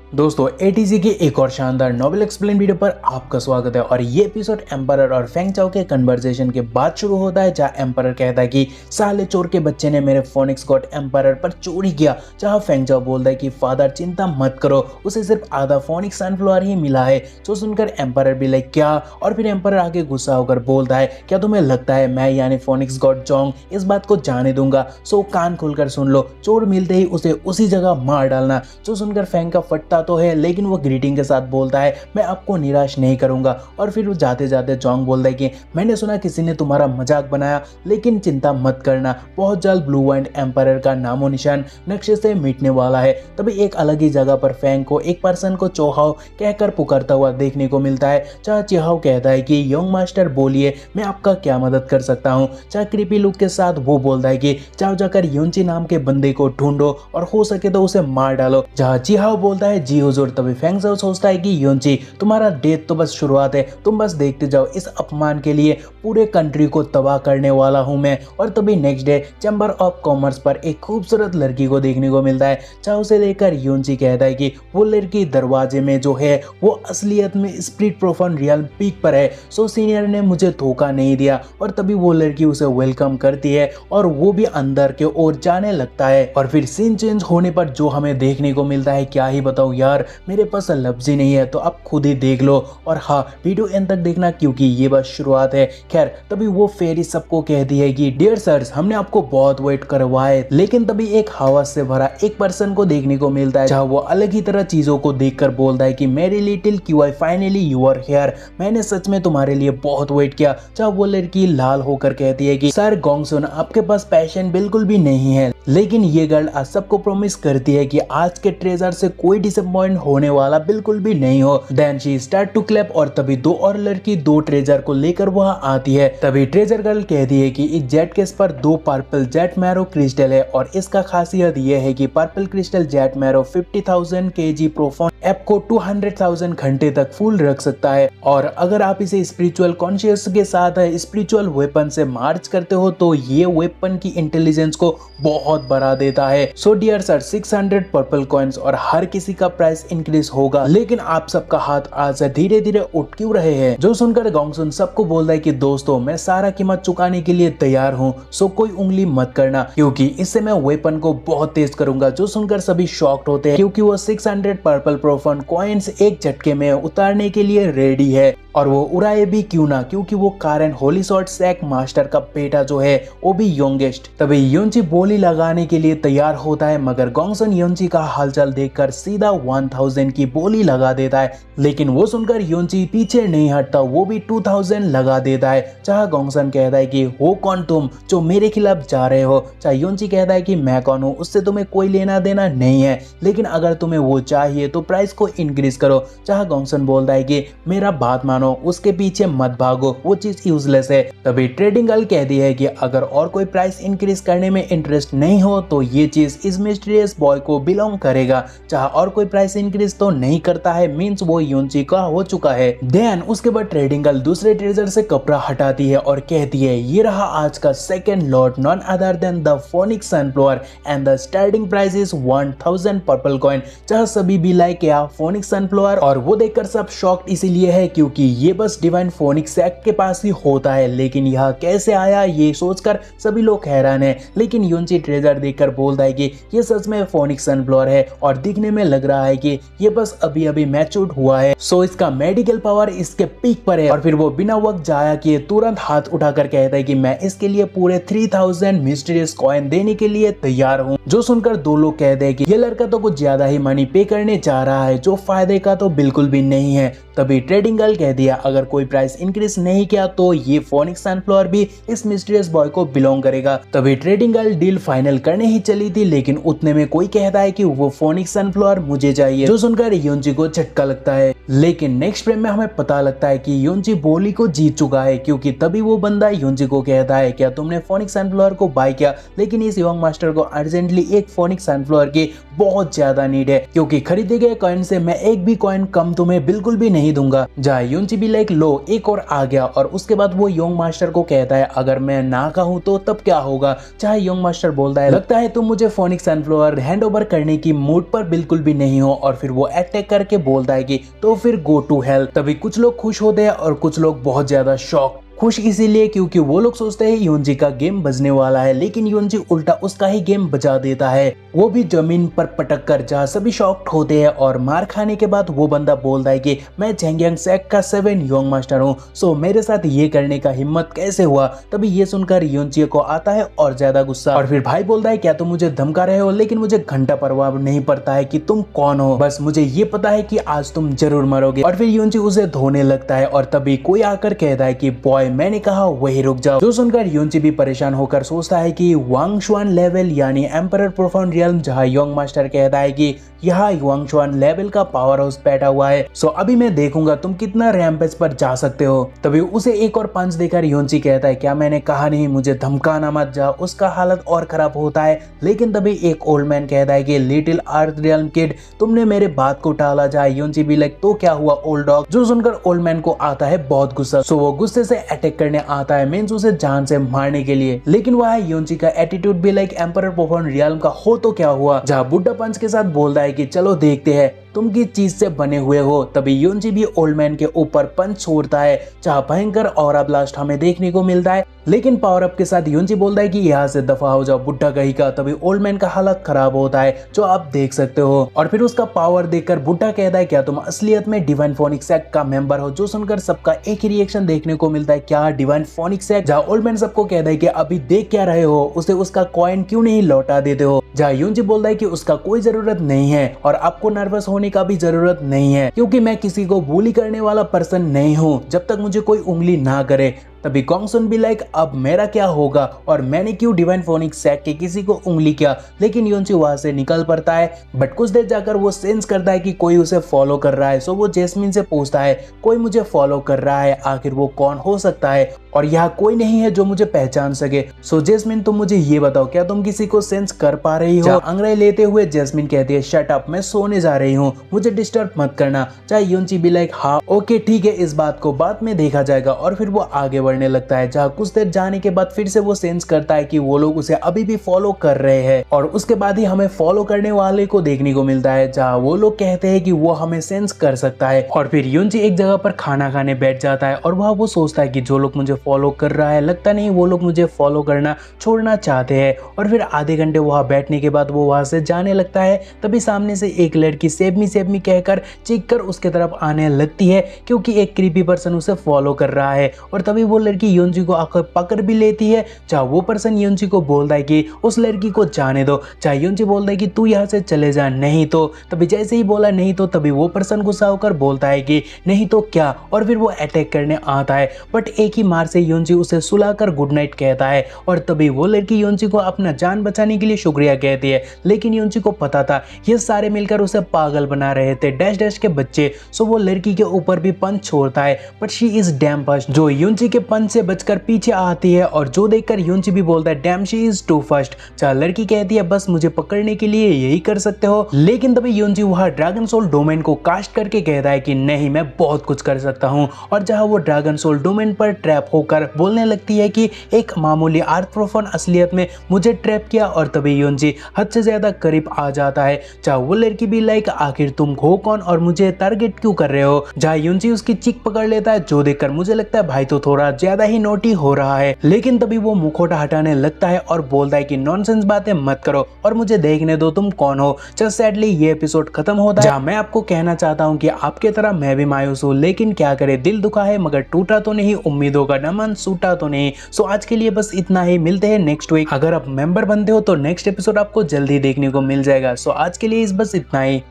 दोस्तों एटीसी की एक और शानदार नोवेल एक्सप्लेन वीडियो पर आपका स्वागत है। और ये एपिसोड एम्परर और फेंग चाओ के कन्वर्सेशन के बाद शुरू होता है, जहां एम्परर कहता है कि साले चोर के बच्चे ने मेरे फोनिक्स गॉड एम्परर पर चोरी किया। जहां फेंग चाओ बोलता है कि फादर चिंता मत करो, उसे सिर्फ आधा फोनिक्स सनफ्लावर ही मिला है। जो सुनकर एम्परर भी लाइक क्या, और फिर एम्परर आगे गुस्सा होकर बोलता है क्या तुम्हें लगता है मैं यानी फोनिक्स गॉड जोंग इस बात को जाने दूंगा? सो कान खोलकर सुन लो, चोर मिलते ही उसे उसी जगह मार डालना। जो सुनकर फेंग का फटता तो है, लेकिन वो ग्रीटिंग के साथ बोलता है मैं आपको निराश नहीं करूंगा। और फिर वो जाते जाते जोंग बोलता है कि मैंने सुना किसी ने तुम्हारा मजाक बनाया, लेकिन चिंता मत करना, बहुत जल्द ब्लू वाइंड एम्परर का नामो निशान नक्शे से मिटने वाला है। तभी एक अलग ही जगह पर फेंग को एक पर्सन को चोहाओ कहकर पुकारता हुआ देखने को मिलता है। जहाँ चिहाओ कहता है कि यंग मास्टर बोलिए मैं आपका क्या मदद कर सकता हूँ। जहाँ क्रीपी लुक के साथ वो बोलता है कि जाओ जाकर युनची नाम के बंदे को ढूंढो और हो सके तो उसे मार डालो। जहाँ चिहाओ बोलता है जी हुजूर। तभी फेंग चाओ सोचता है कि युनची तुम्हारा डेथ तो बस शुरुआत है, तुम बस देखते जाओ, इस अपमान के लिए पूरे कंट्री को तबाह करने वाला हूं मैं। और तभी next day chamber of commerce पर एक खूबसूरत लड़की को देखने को मिलता है। चाओ से लेकर युनची कहता है कि वो लड़की दरवाजे में जो है वो असलियत में स्प्लिट प्रोफान रियल पीक पर है। सो सीनियर ने मुझे धोखा नहीं दिया। और तभी वो लड़की उसे वेलकम करती है और वो भी अंदर के ओर जाने लगता है। और फिर सीन चेंज होने पर जो हमें देखने को मिलता है क्या ही बताऊं यार, मेरे पास लफ्ज ही नहीं है, तो आप खुद ही देख लो। और हाँ, वीडियो एंड तक देखना क्योंकि ये बस शुरुआत है। खैर तभी वो फेरी सबको कहती है कि डियर सर्स हमने आपको बहुत वेट करवाए। लेकिन तभी एक हवस से भरा एक पर्सन को देखने को मिलता है, जहाँ वो अलग ही तरह चीजों को देखकर बोलता है कि मेरी little cutie finally you are here, मैंने सच में तुम्हारे लिए बहुत वेट किया। जहाँ वो लड़की लाल होकर कहती है कि सर गोंगसुन आपके पास पैशन बिल्कुल भी नहीं है। लेकिन ये गर्ल आज सबको प्रॉमिस करती है कि आज के ट्रेजर से कोई डिसअपॉइंट होने वाला बिल्कुल भी नहीं हो। Then she start to clap. और तभी दो और लड़की दो ट्रेजर को लेकर वहां आती है। तभी ट्रेजर गर्ल कहती है कि इस जेट केस पर दो पर्पल जेट मैरो क्रिस्टल है और इसका खासियत यह है कि पर्पल क्रिस्टल जेट मैरो 50,000 kg प्रोफॉन ऐप को 200,000 घंटे तक फुल रख सकता है। और अगर आप इसे स्पिरिचुअल कॉन्शियस के साथ स्पिरिचुअल वेपन से मार्च करते हो तो ये वेपन की इंटेलिजेंस को बहुत बढ़ा देता है। So dear sir 600 purple coins और हर किसी का प्राइस इंक्रीज होगा। लेकिन आप सबका हाथ आज धीरे धीरे उठ क्यों रहे हैं? जो सुनकर गोंगसुन सबको बोलता है कि दोस्तों मैं सारा कीमत चुकाने के लिए तैयार हूँ, सो कोई उंगली मत करना क्योंकि इससे मैं वेपन को बहुत तेज करूंगा। जो सुनकर सभी शॉक्ड होते हैं क्योंकि वो 600 पर्पल प्रोफॉन कॉइन्स एक झटके में उतारने के लिए रेडी है। और वो उड़ाए भी क्यों ना, क्योंकि वो कारण होली शॉर्ट सैक मास्टर का बेटा जो है वो भी यंगेस्ट। तभी युनची बोली लगाने के लिए तैयार होता है, मगर गोंगसुन युनची का हालचाल देखकर सीधा 1000 की बोली लगा देता है। लेकिन वो सुनकर युनची पीछे नहीं हटता, वो भी 2000 लगा देता है। जहाँ गोंगसुन कहता है कि हो कौन तुम जो मेरे खिलाफ जा रहे हो? चाहे युनची कहता है कि मैं कौन हूँ, उससे तुम्हें कोई लेना देना नहीं है, लेकिन अगर तुम्हें वो चाहिए तो प्राइस को इंक्रीज करो। जहाँ गोंगसुन बोलता है कि मेरा बात मानो, उसके पीछे मत भागो, वो चीज यूजलेस है। तभी ट्रेडिंग गर्ल कहती है कि अगर और कोई प्राइस इंक्रीज करने में इंटरेस्ट नहीं हो तो ये चीज इस मिस्टीरियस बॉय को बिलोंग करेगा। जहाँ और कोई प्राइस इंक्रीज तो नहीं करता है, मींस वो युनची का हो चुका है। देन उसके बाद ट्रेडिंग गर्ल दूसरे ट्रेजर से कपड़ा हटाती है और कहती है ये रहा आज का second lot, none other than the phoenix sunflower and the starting price is 1000 purple coin. जहाँ सभी भी लाइक क्या फोनिक्स सनफ्लावर, और वो देखकर सब शॉक्ड इसीलिए है क्योंकि ये बस डिवाइन फोनिक्स सैक के पास ही होता है। लेकिन यह कैसे आया ये सोचकर सभी लोग हैरान है। लेकिन युनची ट्रेजर देखकर बोलता है कि ये सच में फोनिक्स सनफ्लावर है और दिखने में लग रहा है कि ये बस अभी अभी मैच्योर्ड हुआ है। सो इसका मेडिकल पावर इसके पीक पर है। और फिर वो बिना वक्त जाया किए तुरंत हाथ उठाकर कहता है कि मैं इसके लिए पूरे 3000 मिस्टीरियस कॉइन देने के लिए तैयार हूँ। जो सुनकर दो लोग कहते हैं कि ये लड़का तो कुछ ज्यादा ही मनी पे करने जा रहा है, जो फायदे का तो बिल्कुल भी नहीं है। तभी ट्रेडिंग गर्ल कह दिया अगर कोई प्राइस इंक्रीज नहीं किया तो ये फोनिक्स सनफ्लावर भी इस मिस्टीरियस बॉय को बिलोंग करेगा। तभी ट्रेडिंग गर्ल डील फाइनल करने ही चली थी, लेकिन उतने में कोई कहता है कि वो फोनिक्स सनफ्लावर मुझे चाहिए। जो सुनकर युनची को झटका लगता है। लेकिन नेक्स्ट फ्रेम में हमें पता लगता है कि युनची बोली को जीत चुका है, क्योंकि तभी वो बंदा युनची को कहता है क्या तुमने फोनिक्स सनफ्लावर को बाय किया? लेकिन इस यंग मास्टर को अर्जेंटली एक फोनिक्स सनफ्लावर की बहुत ज्यादा नीड है, क्योंकि खरीदे गए कॉइन से मैं एक भी कॉइन कम तुम्हें बिल्कुल भी नहीं दूंगा। जहाँ योनची भी लाइक लो एक और आ गया। और उसके बाद वो यंग मास्टर को कहता है अगर मैं ना कहूँ तो तब क्या होगा। चाहे यंग मास्टर बोलता है लगता है तुम मुझे फोनिक्स सनफ्लावर हैंड ओवर करने की मूड पर बिल्कुल भी नहीं हो। और फिर वो अटैक करके बोलता है कि तो फिर गो टू हेल। तभी कुछ लोग खुश होते हैं और कुछ लोग बहुत ज्यादा शॉक। खुश इसीलिए क्योंकि वो लोग सोचते हैं योनजी का गेम बजने वाला है, लेकिन योनजी उल्टा उसका ही गेम बजा देता है, वो भी जमीन पर पटक कर। जहाँ सभी शॉक्ड होते हैं और मार खाने के बाद वो बंदा बोलता है कि मैं झेंगियांग सेक्ट का 7 यंग मास्टर हूँ, सो मेरे साथ ये करने का हिम्मत कैसे हुआ। तभी ये सुनकर योनजी को आता है और ज्यादा गुस्सा। और फिर भाई बोलता है क्या तुम मुझे धमका रहे हो, लेकिन मुझे घंटा परवाह नहीं पड़ता है कि तुम कौन हो, बस मुझे ये पता है कि आज तुम जरूर मरोगे। और फिर योनजी उसे धोने लगता है और तभी कोई आकर कहता है कि बॉय मैंने कहा वही रुक जाओ। जो सुनकर योनची भी परेशान होकर सोचता है कि वांगशुआन लेवल यानी एम्परर प्रोफाउंड रियल्म, जहां यंग मास्टर कहता है कि यहाँ वांगशुआन लेवल का पावर हाउस बैठा हुआ है, सो अभी मैं देखूंगा तुम कितना रैंपेज पर जा सकते हो। तभी उसे एक और पंच देकर योनची कहता है क्या मैंने कहा नहीं मुझे धमकाना मत जा। उसका हालत और खराब होता है, लेकिन तभी एक ओल्ड मैन कहता है कि लिटिल अर्थ रियल्म किड तुमने मेरे बात को टाला। जाए योनची भी लाइक तो क्या हुआ ओल्ड डॉग। जो सुनकर ओल्ड मैन को आता है बहुत गुस्सा, सो वो गुस्से से अटैक करने आता है, मींस उसे जान से मारने के लिए। लेकिन वह योनची का एटीट्यूड भी लाइक एम्परर प्रोफाउंड रियल्म का हो तो क्या हुआ। जहाँ बुड्ढा पंच के साथ बोलता है कि चलो देखते हैं तुम किस चीज से बने हुए हो। तभी योनची भी ओल्ड मैन के ऊपर पंच छोड़ता है, जहाँ भयंकर ऑरा ब्लास्ट हमें देखने को मिलता है। लेकिन पावर अप के साथ योनची बोलता है कि यहाँ से दफा हो जाओ बुड्ढा कहीं का। तभी ओल्ड मैन का हालत खराब होता है, जो आप देख सकते हो। और फिर उसका पावर देखकर बुड्ढा कहता है क्या तुम असलियत में डिवाइन फोनिक्स सेक्ट का मेंबर हो। जो सुनकर सबका एक ही रिएक्शन देखने को मिलता है, क्या डिवाइन फोनिक्स सेक्ट। जहाँ ओल्ड मैन सबको कहता है कि अभी देख क्या रहे हो, उसे उसका कॉइन क्यों नहीं लौटा देते हो। जहाँ योनची बोलता है कि उसका कोई जरूरत नहीं है और आपको नर्वस होने का भी जरूरत नहीं है, क्योंकि मैं किसी को बुली करने वाला पर्सन नहीं हूँ जब तक मुझे कोई उंगली ना करे। तभी गॉन्गसुन भी लाइक अब मेरा क्या होगा और मैंने क्यों डिवाइन फोनिक्स सेक्ट के किसी को उंगली किया। लेकिन योनची वहां से निकल पड़ता है, बट कुछ देर जाकर वो सेंस करता है कि कोई उसे फॉलो कर रहा है। सो वो जैस्मिन से पूछता है कोई मुझे फॉलो कर रहा है, आखिर वो कौन हो सकता है और यहाँ कोई नहीं है जो मुझे पहचान सके। सो जैस्मिन तुम मुझे ये बताओ क्या तुम किसी को सेंस कर पा रही हो। अंग्रेजी लेते हुए जैस्मिन कहती है शट अप, मैं सोने जा रही हूँ, मुझे डिस्टर्ब मत करना। चाहे योनची भी लाइक हाँ ओके ठीक है, इस बात को बाद में देखा जाएगा। और फिर वो आगे बढ़ने लगता है, जहाँ कुछ देर जाने के बाद फिर से वो सेंस करता है कि वो लोग उसे अभी भी फॉलो कर रहे हैं। और उसके बाद ही हमें फॉलो करने वाले को देखने को मिलता है, जहाँ वो लोग कहते हैं कि वो हमें सेंस कर सकता है। और फिर योनची एक जगह पर खाना खाने बैठ जाता है और वहाँ वो सोचता है कि जो लोग मुझे फॉलो कर रहा है लगता नहीं वो लोग मुझे फॉलो करना छोड़ना चाहते हैं। और फिर आधे घंटे वहाँ बैठने के बाद वो वहाँ से जाने लगता है। तभी सामने से एक लड़की सेव मी कहकर चीख कर उसके तरफ आने लगती है, क्योंकि एक क्रीपी पर्सन उसे फॉलो कर रहा है। और तभी वो लड़की योनची को आकर पकड़ भी लेती है, जहाँ वो पर्सन योनची को बोलता है कि उस लड़की को जाने दो। चाहे योनची बोलता है कि तू यहाँ से चले जा, नहीं तो। तभी जैसे ही बोला नहीं तो, तभी वो पर्सन गुस्सा होकर बोलता है कि नहीं तो क्या। और फिर वो अटैक करने आता है, बट एक ही मार से योनची उसे सुलाकर गुड नाइट कहता है। और तभी वो लड़की योनची को अपना जान बचाने के लिए शुक्रिया कहती है, लेकिन योनची को पता था ये सारे मिलकर उसे पागल बना रहे थे, डैश डैश के बच्चे। सो वो लड़की के ऊपर भी पंच छोड़ता है, but she is damn fast. जो योनची के पंच से बचकर पीछे आती है और जो देखकर योनची भी बोलता है damn she is too fast. चाहे लड़की कहती है बस मुझे पकड़ने के लिए यही कर सकते हो। लेकिन तभी योनची वहां ड्रैगन सोल डोमेन को कास्ट करके कहता है कि नहीं मैं बहुत कुछ कर सकता हूँ। और जहाँ वो ड्रैगन सोल डोमेन पर ट्रैप होकर बोलने लगती है कि एक मामूली अर्थ प्रोफाउंड असलियत में मुझे ट्रैप किया। और तभी योनची हद से ज्यादा करीब आ जाता है। चाहे वो लड़की भी लाइक आखिर तुम हो कौन और मुझे टारगेट क्यों कर रहे हो। जहाँ योनची उसकी चिक पकड़ लेता है, जो देखकर मुझे लगता है भाई तो थोड़ा ज्यादा ही नोटी हो रहा है। लेकिन तभी वो मुखौटा हटाने लगता है और बोलता है कि नॉनसेंस बातें मत करो और मुझे देखने दो तुम कौन हो। जस्ट सैडली ये एपिसोड खत्म होता है, जहाँ मैं आपको कहना चाहता हूँ कि आपके तरह मैं भी मायूस हूँ, लेकिन क्या करे दिल दुखा है मगर टूटा तो नहीं, उम्मीदों का दामन सूटा तो नहीं। सो आज के लिए बस इतना ही, मिलते हैं नेक्स्ट वीक। अगर आप मेंबर बनते हो तो नेक्स्ट एपिसोड आपको जल्दी देखने को मिल जाएगा। सो आज के लिए बस इतना ही।